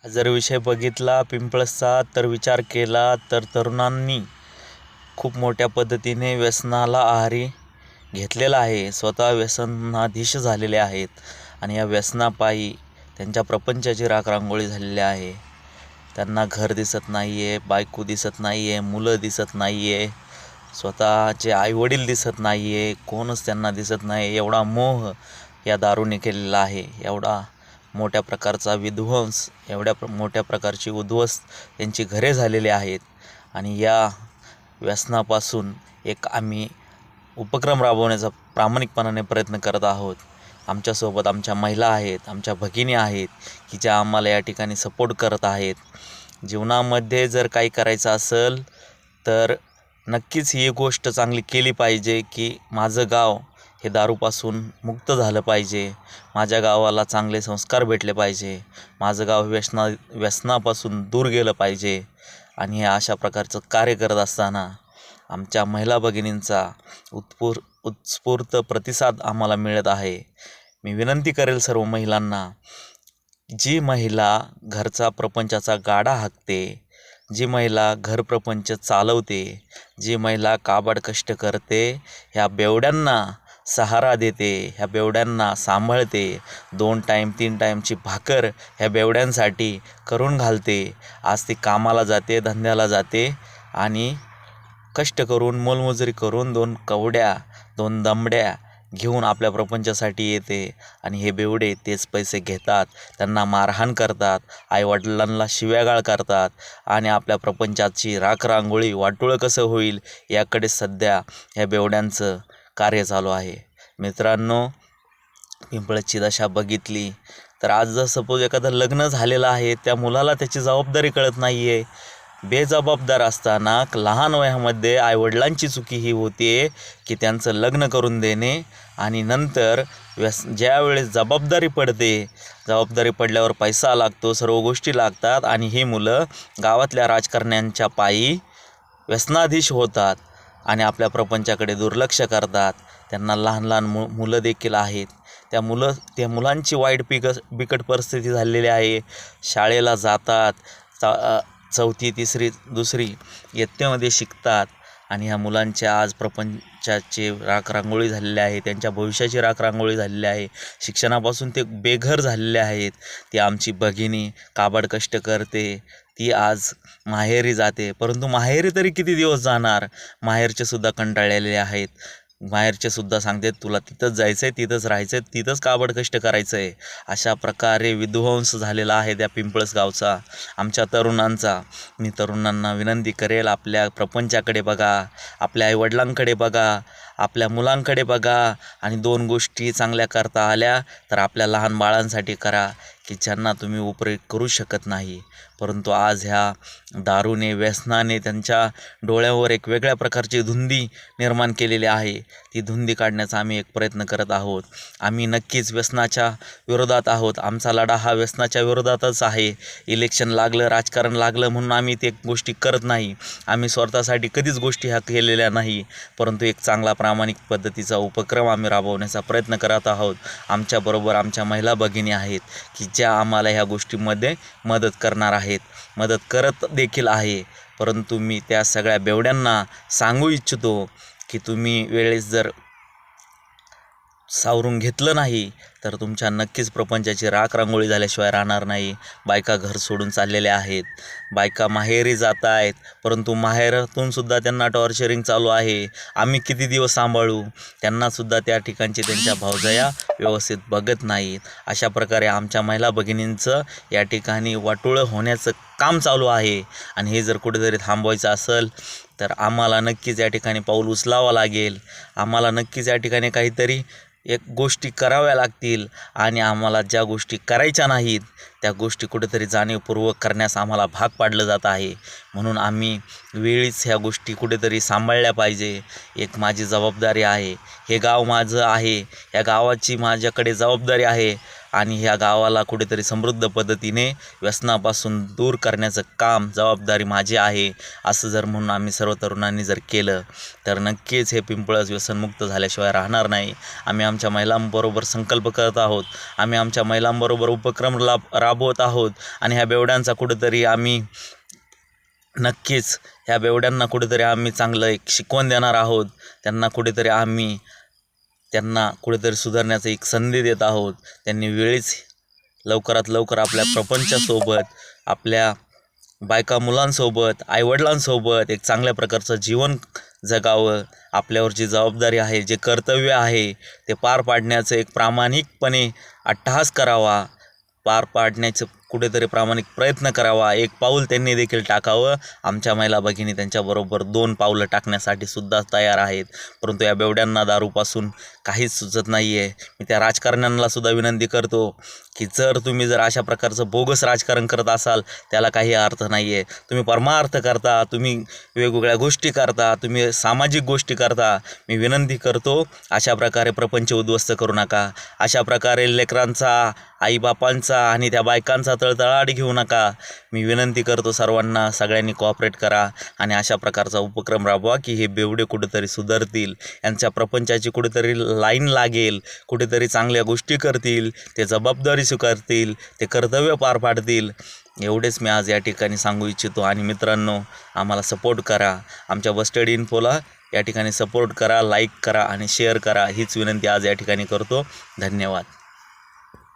जर विषय बघितला पिंपळसचा तर विचार केला तर तरुणांनी खूप मोठ्या पद्धतीने व्यसनाला आहारी घेतलेला आहे. स्वतः व्यसनाधीश झालेले आहेत आणि या व्यसनापायी त्यांच्या प्रपंचाची राखरांगोळी झालेली आहे. त्यांना घर दिसत नाही आहे, बायको दिसत नाही आहे, मुलं दिसत नाही आहे, स्वतःचे आईवडील दिसत नाही आहे, कोणच त्यांना दिसत नाही. एवढा मोह या दारूने केलेला आहे. एवढा मोठ्या प्रकारचा विध्वंस, मोठ्या प्रकारची उद्ध्वस्त त्यांची घरे झालेली आहेत. आणि या व्यसनापासून एक आम्ही उपक्रम राबवण्याचा प्रामाणिकपणाने प्रयत्न करत आहोत. आमच्यासोबत आमच्या महिला आहेत, आमच्या भगिनी आहेत की ज्या आम्हाला या ठिकाणी सपोर्ट करत आहेत. जीवनामध्ये जर काही करायचं असेल तर नक्कीच ही गोष्ट चांगली केली पाहिजे की माझं गाव हे दारूपासून मुक्त झालं पाहिजे, माझ्या गावाला चांगले संस्कार भेटले पाहिजे, माझं गाव व्यसनापासून दूर गेलं पाहिजे. आणि हे अशा प्रकारचं कार्य करत असताना आमच्या महिला भगिनींचा उत्स्फूर्त प्रतिसाद आम्हाला मिळत आहे. मी विनंती करेल सर्व महिलांना, जी महिला घरचा प्रपंचाचा गाडा हाकते, जी महिला घर प्रपंच चालवते, जी महिला काबाड कष्ट करते, ह्या बेवड्यांना सहारा देते, ह्या बेवड्यांना सांभाळते, 2 टाईम 3 टाईमची भाकर ह्या बेवड्यांसाठी करून घालते. आज ती कामाला जाते, धंद्याला जाते आणि कष्ट करून मोलमजुरी करून 2 कवड्या 2 दमड्या घेऊन आपल्या प्रपंचासाठी येते. आणि हे बेवडे तेच पैसे घेतात, त्यांना मारहाण करतात, आईवडिलांना शिव्यागाळ करतात आणि आपल्या प्रपंचाची राखरांगोळी वाटोळं कसं होईल याकडे सध्या ह्या बेवड्यांचं कार्य चालू आहे. मित्रांनो, पिंपळसची दशा बघितली तर आज जर सपोज एखादं लग्न झालेलं आहे, त्या मुलाला त्याची जबाबदारी कळत नाही आहे. बेजबाबदार असताना लहान वयामध्ये आईवडिलांची चुकी ही होते की त्यांचं लग्न करून देणे आणि नंतर ज्यावेळेस जबाबदारी पडल्यावर पैसा लागतो, सर्व गोष्टी लागतात आणि ही मुलं गावातल्या राजकारण्यांच्या पायी व्यसनाधीश होतात आणि आपल्या प्रपंचाकडे दुर्लक्ष करतात. त्यांना लहान लहान मुलं देखील आहेत. त्या मुलांची वाईट बिकट परिस्थिती झालेली आहे. शाळेला जातात, 4थी 3री 2री इयत्तेमध्ये शिकतात आणि ह्या मुलांच्या आज प्रपंचाची राखरांगोळी झालेली आहे, त्यांच्या भविष्याची राखरांगोळी झालेली आहे. शिक्षणापासून ते बेघर झालेले आहेत. ती आमची भगिनी काबाड कष्ट करते, ती आज माहेरी जाते, परंतु माहेरी तरी किती दिवस जाणार? माहेरचे सुद्धा कंटाळलेले आहेत. माहेरचे सुद्धा सांगतात तुला तिथंच जायचं आहे, तिथंच राहायचं आहे, तिथंच काबड कष्ट करायचं आहे. अशा प्रकारे विध्वंस झालेला आहे त्या पिंपळस गावचा, आमच्या तरुणांचा. मी तरुणांना विनंती करेल, आपल्या प्रपंचाकडे बघा, आपल्या आईवडिलांकडे बघा, आपल्या मुलांकडे बघा आणि 2 गोष्टी चांगल्या करता आल्या तर आपल्या लहान बाळांसाठी करा की ज्यांना तुम्ही उपयोग करू शकत नाही. परंतु आज ह्या दारूने, व्यसनाने त्यांच्या डोळ्यावर एक वेगळ्या प्रकारची धुंदी निर्माण केलेली आहे. ती धुंदी काढण्याचा आम्ही एक प्रयत्न करत आहोत. आम्ही नक्कीच व्यसनाच्या विरोधात आहोत. आमचा लढा हा व्यसनाच्या विरोधातच आहे. इलेक्शन लागलं, राजकारण लागलं म्हणून आम्ही ते गोष्टी करत नाही. आम्ही स्वतःसाठी कधीच गोष्टी ह्या केलेल्या नाही, परंतु एक चांगला प्रामाणिक पद्धतीचा उपक्रम आम्ही राबवण्याचा प्रयत्न करत आहोत. आमच्याबरोबर आमच्या महिला भगिनी आहेत की ज्या आम्हाला ह्या गोष्टींमध्ये मदत करणार आहेत, मदत करत देखील आहे. परंतु मी त्या सगळ्या बेवड्यांना सांगू इच्छितो की तुम्ही वेळेस जर सावरून घेतलं नाही तर तुमच्या नक्कीच प्रपंचाची राखरांगोळी झाल्याशिवाय राहणार नाही. बायका घर सोडून चाललेल्या आहेत, बायका माहेरी जात आहेत, परंतु माहेरातून सुद्धा त्यांना टॉर्चरिंग चालू आहे. आम्ही किती दिवस सांभाळू? त्यांनासुद्धा त्या ठिकाणचे त्यांच्या भावजया व्यवस्थित बघत नाहीत. अशा प्रकारे आमच्या महिला भगिनींचं या ठिकाणी वाटोळं होण्याचं काम चालू आहे. आणि हे जर कुठेतरी थांबवायचं असेल तर आम्हाला नक्कीच या ठिकाणी पाऊल उचलावं लागेल. आम्हाला नक्कीच या ठिकाणी काहीतरी एक गोष्टी कराव्या लागतील आणि आम्हाला ज्या गोष्टी करायच्या नाहीत त्या गोष्टी कुठेतरी जाणीवपूर्वक करण्यास आम्हाला भाग पाडलं जात आहे. म्हणून आम्ही वेळीच ह्या गोष्टी कुठेतरी सांभाळल्या पाहिजे. एक माझी जबाबदारी आहे, हे गाव माझं आहे, या गावाची माझ्याकडे जबाबदारी आहे आणि ह्या गावाला कुठेतरी समृद्ध पद्धतीने व्यसनापासून दूर करण्याचं काम जबाबदारी माझी आहे असं जर म्हणून आम्ही सर्व तरुणांनी जर केलं तर नक्कीच हे पिंपळस व्यसनमुक्त झाल्याशिवाय राहणार नाही. आम्ही आमच्या महिलांबरोबर संकल्प करत आहोत, आम्ही आमच्या महिलांबरोबर उपक्रम राबवत आहोत आणि ह्या बेवड्यांचा कुठेतरी आम्ही नक्कीच ह्या बेवड्यांना कुठेतरी आम्ही चांगलं एक शिकवण देणार आहोत. त्यांना कुठेतरी सुधारण्याची एक संधी देत आहोत. त्यांनी वेळीच लवकरात लवकर आपल्या प्रपंचासोबत, आपल्या बायका मुलांसोबत, आईवडिलांसोबत एक चांगल्या प्रकारचं जीवन जगावं. आपल्यावर जी जबाबदारी आहे, जे कर्तव्य आहे ते पार पाडण्याचं एक प्रामाणिकपणे अट्टहास करावा, पार पाडण्याचं कुठेतरी प्रामाणिक प्रयत्न करावा. एक पाऊल त्यांनी देखील टाकावं. आमच्या महिला भगिनी त्यांच्याबरोबर 2 पावलं टाकण्यासाठी सुद्धा तयार आहेत. परंतु या बेवड्यांना दारूपासून काहीच सुचत नाही आहे. मी त्या राजकारण्यांना सुद्धा विनंती करतो की जर तुम्ही अशा प्रकारचं बोगस राजकारण करत असाल त्याला काही अर्थ नाही आहे. तुम्ही परमार्थ करता, तुम्ही वेगवेगळ्या गोष्टी करता, तुम्ही सामाजिक गोष्टी करता. मी विनंती करतो अशा प्रकारे प्रपंच उद्ध्वस्त करू नका. अशा प्रकारे लेकरांचा, आईबापांचा आणि त्या बायकांचा तळतळाट घेऊ नका. मी विनंती करतो सर्वांना, सगळ्यांनी कोऑपरेट करा आणि अशा प्रकारचा उपक्रम राबवा की हे बेवडे कुठेतरी सुधारतील, यांच्या प्रपंचाची कुठेतरी लाईन लागेल, कुठेतरी चांगल्या गोष्टी करतील, ते जबाबदारी स्वीकारतील, ते कर्तव्य पार पाडतील. एवढेच मी आज या ठिकाणी सांगू इच्छितो. आणि मित्रांनो, आम्हाला सपोर्ट करा, आमच्या बस्टेड इन्फोला या ठिकाणी सपोर्ट करा, लाईक करा आणि शेअर करा, हीच विनंती आज या ठिकाणी करतो. धन्यवाद.